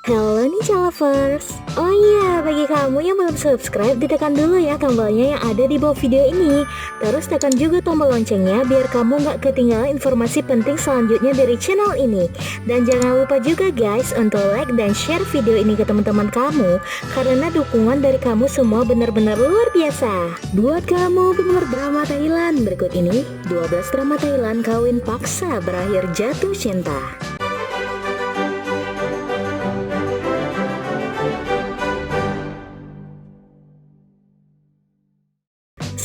Halo Ninja Lovers. Oh iya, bagi kamu yang belum subscribe, ditekan dulu ya tombolnya yang ada di bawah video ini. Terus tekan juga tombol loncengnya biar kamu nggak ketinggalan informasi penting selanjutnya dari channel ini. Dan jangan lupa juga guys untuk like dan share video ini ke teman-teman kamu, karena dukungan dari kamu semua benar-benar luar biasa. Buat kamu penggemar drama Thailand, berikut ini 12 drama Thailand kawin paksa berakhir jatuh cinta.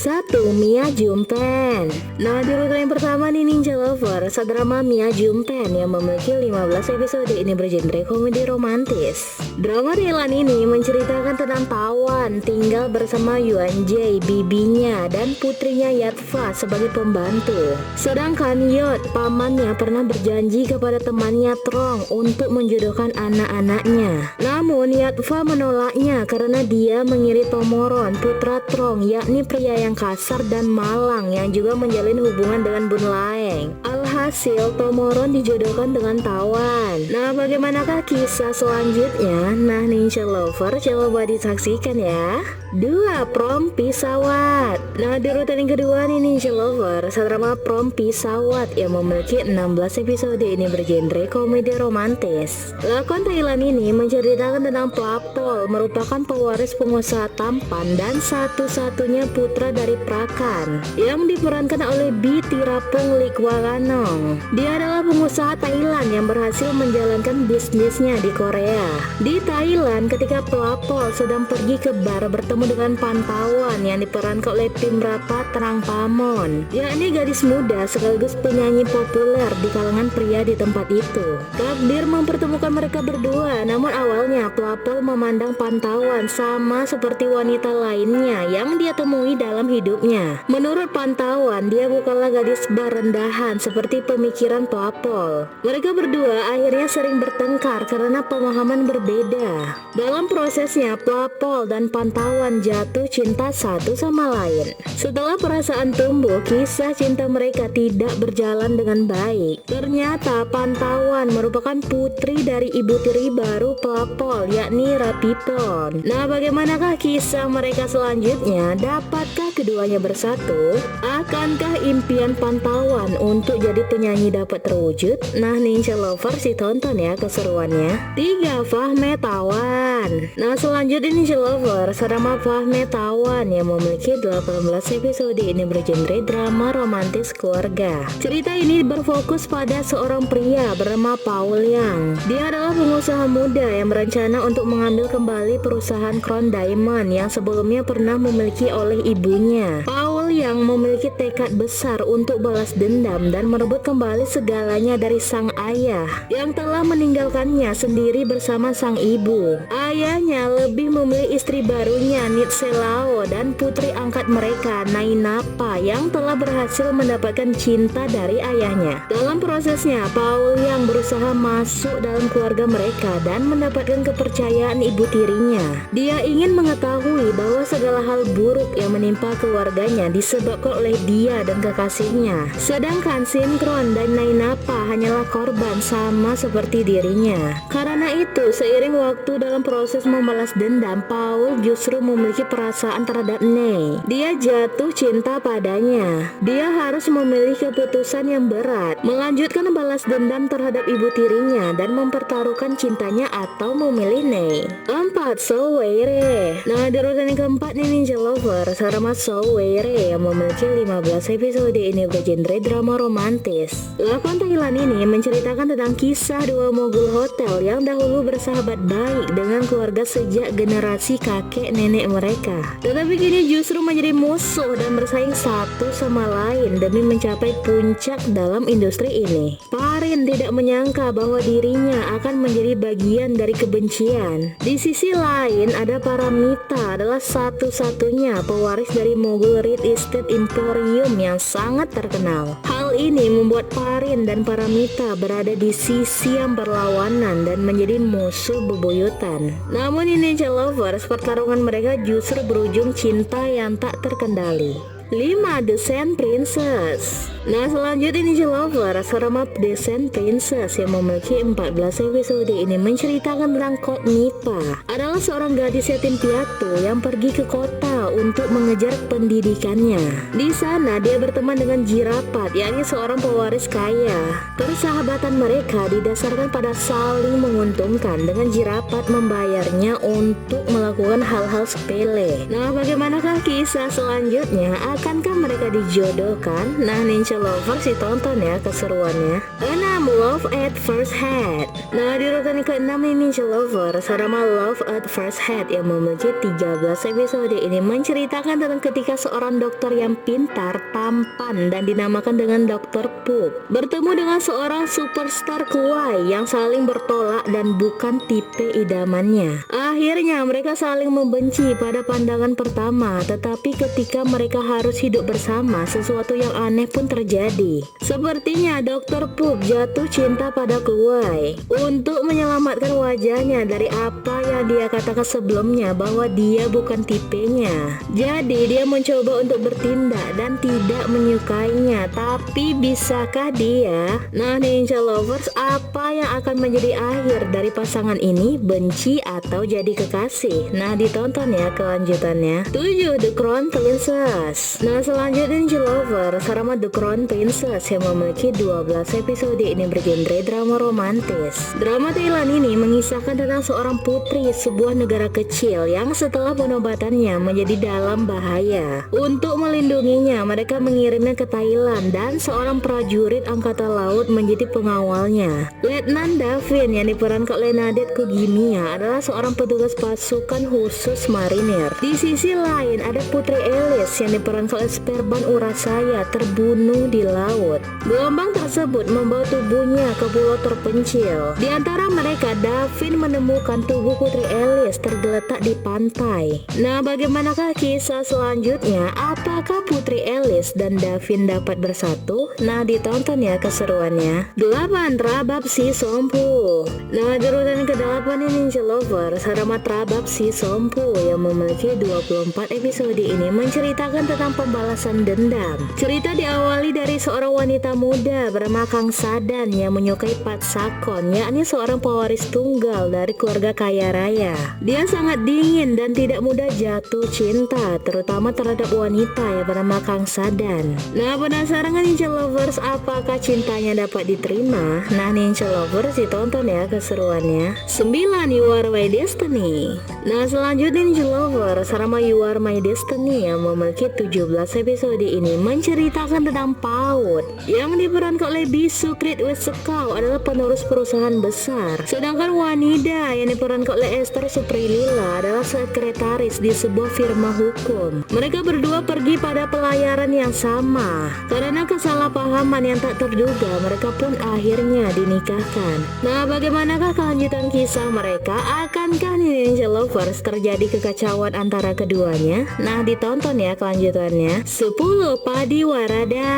1. Mia Jumpen. Nah, di urutan yang pertama nih Ninja Lover, drama Mia Jumpen yang memiliki 15 episode ini bergenre komedi romantis. Drama Thailand ini menceritakan tentang Tawan tinggal bersama Yuan Jae, bibinya, dan putrinya Yatfa sebagai pembantu. Sedangkan Yot, pamannya, pernah berjanji kepada temannya Trong untuk menjodohkan anak-anaknya. Namun Yatfa menolaknya karena dia mengira Tomoron, putra Trong, yakni pria yang kasar dan malang yang juga menjalin hubungan dengan Bun Laeng. Alhasil Tomoron dijodohkan dengan Tawan. Nah, bagaimanakah kisah selanjutnya? Nah, Ninja Lover coba disaksikan ya. 2. Prom Pisawat. Nah, di urutan yang kedua nih Ninja Lover, drama Prom Pisawat yang memiliki 16 episode ini bergenre komedi romantis. Lakon Thailand ini menceritakan tentang Plapol, merupakan pewaris pengusaha tampan dan satu-satunya putra dari Prakan yang diperankan oleh B. Tirapong Likwalanong. Dia adalah pengusaha Thailand yang berhasil menjalankan bisnisnya di Korea. Di Thailand, ketika Plapol sedang pergi ke bar bertemu dengan Pantawan yang diperankan oleh Pimrapa Trangpamon, yakni gadis muda sekaligus penyanyi populer di kalangan pria di tempat itu. Takdir mempertemukan mereka berdua, namun awalnya Plapol memandang Pantawan sama seperti wanita lainnya yang dia temui dalam hidupnya. Menurut Pantawan, dia bukanlah gadis bar rendahan seperti pemikiran Plapol. Mereka berdua akhirnya sering bertengkar karena pemahaman berbeda. Dalam prosesnya, Plapol dan Pantawan jatuh cinta satu sama lain. Setelah perasaan tumbuh, kisah cinta mereka tidak berjalan dengan baik. Ternyata Pantawan merupakan putri dari ibu tiri baru Plapol, yakni Rapipon. Nah, bagaimanakah kisah mereka selanjutnya? Dapatkah keduanya bersatu? Akankah impian Pantawan untuk jadi penyanyi dapat terwujud? Nah, Ninja Lover sih tonton ya keseruannya. 3. Fahme Tawan. Nah, selanjutnya Ninja Lover, drama Fahme Tawan yang memiliki 18 episode ini bergenre drama romantis keluarga. Cerita ini berfokus pada seorang pria bernama Paul Yang. Dia adalah pengusaha muda yang berencana untuk mengambil kembali perusahaan Crown Diamond yang sebelumnya pernah memiliki oleh ibunya. Paul yang memiliki tekad besar untuk balas dendam dan merebut kembali segalanya dari sang ayah yang telah meninggalkannya sendiri bersama sang ibu. Ayahnya lebih memilih istri barunya Nitselao dan putri angkat mereka Nainapa yang telah berhasil mendapatkan cinta dari ayahnya. Dalam prosesnya, Paul yang berusaha masuk dalam keluarga mereka dan mendapatkan kepercayaan ibu tirinya. Dia ingin mengetahui bahwa segala hal buruk yang menimpa keluarganya disebabkan oleh dia dan kekasihnya. Sedangkan Sinkron dan Nainapa hanyalah korban sama seperti dirinya. Karena itu, seiring waktu dalam proses membalas dendam, Paul justru memiliki perasaan terhadap Nei. Dia jatuh cinta padanya. Dia harus memilih keputusan yang berat, melanjutkan balas dendam terhadap ibu tirinya dan mempertaruhkan cintanya atau memilih Nei. 4. So Weire. Nah, di urutan yang keempat nih Ninja Lover, drama So Weire yang memiliki 15 episode ini bergenre drama romantis. Lakon Thailand ini menceritakan tentang kisah dua mogul hotel yang dahulu bersahabat baik dengan keluarga sejak generasi kakek nenek mereka, tetapi kini justru menjadi musuh dan bersaing satu sama lain demi mencapai puncak dalam industri ini. Parin tidak menyangka bahwa dirinya akan menjadi bagian dari kebencian. Di sisi lain, ada Paramita adalah satu-satunya pewaris dari mogul real estate emporium yang sangat terkenal. Hal ini membuat Parin dan Paramita berada di sisi yang berlawanan dan menjadi musuh bebuyutan. Namun ini Ninja Lovers, pertarungan mereka justru berujung cinta yang tak terkendali. 5. The Sand Princess. Nah, selanjutnya Ninja Lover, drama The Sand Princess yang memiliki 14 episode ini menceritakan tentang Cognita. Adalah seorang gadis yatim piatu yang pergi ke kota untuk mengejar pendidikannya. Di sana dia berteman dengan Jirapat, yakni seorang pewaris kaya. Persahabatan mereka didasarkan pada saling menguntungkan, dengan Jirapat membayarnya untuk melakukan hal-hal sepele. Nah, bagaimanakah kisah selanjutnya? Akankah mereka dijodohkan? Nah, Ninja Lovers, ditonton ya keseruannya. 6. Love at First Sight. Nah, di urutan ke-6 ini Ninja Lovers, drama Love at First Sight yang memiliki 13 episode ini menceritakan tentang ketika seorang dokter yang pintar, tampan, dan dinamakan dengan Dr. Poop bertemu dengan seorang superstar kawaii yang saling bertolak dan bukan tipe idamannya. Akhirnya mereka saling membenci pada pandangan pertama, tetapi ketika mereka harus hidup bersama, sesuatu yang aneh pun terjadi. Sepertinya Dr. Poop jatuh cinta pada kawaii. Untuk menyelamatkan wajahnya dari apa yang dia katakan sebelumnya bahwa dia bukan tipenya, jadi dia mencoba untuk bertindak dan tidak menyukainya. Tapi bisakah dia? Nah, Ninja Lovers, apa yang akan menjadi akhir dari pasangan ini? Benci atau jadi kekasih? Nah, ditonton ya kelanjutannya. 7. The Crown Princess. Nah, selanjutnya Ninja Lovers, drama The Crown Princess yang memiliki 12 episode ini bergenre drama romantis. Drama Thailand ini mengisahkan tentang seorang putri sebuah negara kecil yang setelah penobatannya menjadi dalam bahaya. Untuk melindunginya, mereka mengirimnya ke Thailand dan seorang prajurit angkatan laut menjadi pengawalnya. Letnan Davin yang diperankan oleh Nadette Kugimiya adalah seorang petugas pasukan khusus marinir. Di sisi lain ada Putri Alice yang diperankan oleh Sperban Urasaya terbunuh di laut. Gelombang tersebut membawa tubuhnya ke pulau terpencil. Di antara mereka, Davin menemukan tubuh Putri Alice tergeletak di pantai. Nah, bagaimanakah kisah selanjutnya? Apakah Putri Alice dan Davin dapat bersatu? Nah, ditonton ya keseruannya. 8. Trabab Si Sompu. Nah, di urutan ke-8 ini Ninja Lovers, drama Trabab Si Sompu yang memiliki 24 episode ini menceritakan tentang pembalasan dendam. Cerita diawali dari seorang wanita muda bernama Kang Sadan yang menyukai Pat Sakon, yakni seorang pewaris tunggal dari keluarga kaya raya. Dia sangat dingin dan tidak mudah jatuh cinta, terutama terhadap wanita yang bernama Kang Sadan. Nah, penasaran kan Ninja Lovers, apakah cintanya dapat diterima? Nah, Ninja Lovers, ditonton ya keseruannya. 9. You Are My Destiny. Nah, selanjutnya Ninja Lovers, drama You Are My Destiny yang memiliki 17 episode ini menceritakan tentang PAUD yang diperankan oleh Bisu Kritwitsekau adalah penerus perusahaan besar, sedangkan Wanida yang diperankan oleh Esther Suprilila adalah sekretaris di sebuah firma hukum. Mereka berdua pergi pada pelayaran yang sama. Karena kesalahpahaman yang tak terduga, mereka pun akhirnya dinikahkan. Nah, bagaimanakah kelanjutan kisah mereka? Akankah Ninja Lovers terjadi kekacauan antara keduanya? Nah, ditonton ya kelanjutannya. 10. Padiwarada.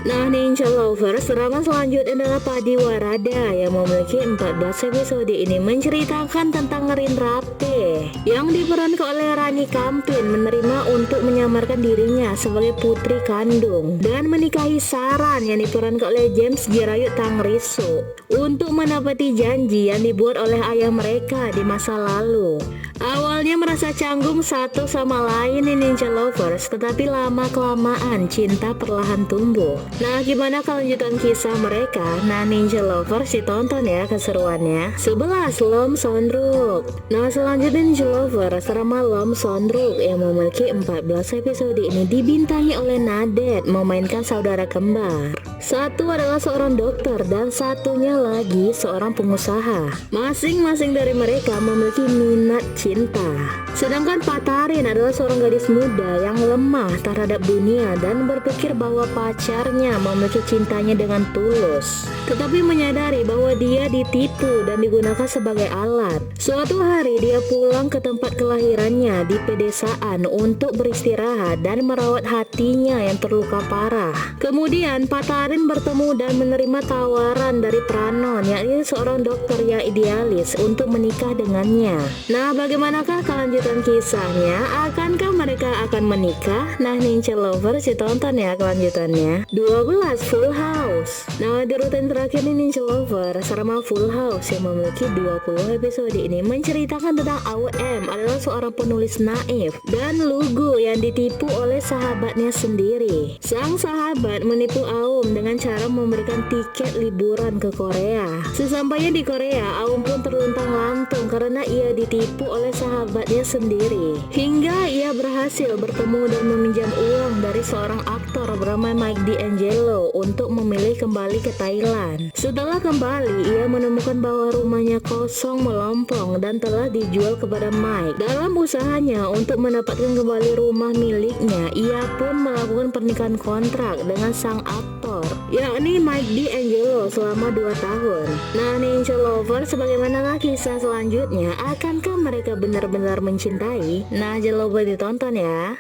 Nah, Ninja Lovers, drama selanjutnya adalah Padiwarada yang memiliki 14 episode ini menceritakan tentang Rinrate yang diperankan oleh Rani Kampin menerima untuk menyamarkan dirinya sebagai putri kandung dan menikahi Saran yang diperankan oleh James Jirayut Tangrisu untuk menepati janji yang dibuat oleh ayah mereka di masa lalu. Awalnya merasa canggung satu sama lain nih Ninja Lovers, tetapi lama-kelamaan cinta perlahan tumbuh. Nah, gimana kelanjutan kisah mereka? Nah, Ninja Lovers, ditonton ya keseruannya. 11. Lom Sondruk. Nah, selanjutnya Ninja Lovers, drama Lom Sondruk yang memiliki 14 episode ini dibintangi oleh Nadette memainkan saudara kembar. Satu adalah seorang dokter dan satunya lagi seorang pengusaha. Masing-masing dari mereka memiliki minat cinta. Sedangkan Patarin adalah seorang gadis muda yang lemah terhadap dunia dan berpikir bahwa pacarnya memiliki cintanya dengan tulus, tetapi menyadari bahwa dia ditipu dan digunakan sebagai alat. Suatu hari dia pulang ke tempat kelahirannya di pedesaan untuk beristirahat dan merawat hatinya yang terluka parah. Kemudian Patarin bertemu dan menerima tawaran dari Pranon, yakni seorang dokter yang idealis, untuk menikah dengannya. Nah, bagaimanakah kelanjutan melanjutkan kisahnya. Akankah mereka akan menikah? Nah Ninja Lovers, ditonton ya kelanjutannya. 12. Full House. Nah di rutin terakhir nih Ninja Lovers, drama Full House yang memiliki 20 episode ini menceritakan tentang AWM adalah seorang penulis naif dan lugu yang ditipu oleh sahabatnya sendiri. Sang sahabat menipu Aum dengan cara memberikan tiket liburan ke Korea. Sesampainya di Korea, Aum pun terluntang-lantung karena ia ditipu oleh sahabatnya sendiri. Hingga ia berhasil bertemu dan meminjam uang dari seorang aktor bernama Mike D'Angelo untuk memilih kembali ke Thailand. Setelah kembali, ia menemukan bahwa rumahnya kosong melompong dan telah dijual kepada Mike. Dalam usahanya untuk mendapatkan kembali rumah miliknya, ia pun melakukan pernikahan kontrak dengan sang aktor, yakni Mike D'Angelo selama 2 tahun. Nah Ninja Lover, sebagaimanakah kisah selanjutnya? Akankah mereka benar-benar mencintai? Nah jangan lupa ditonton ya.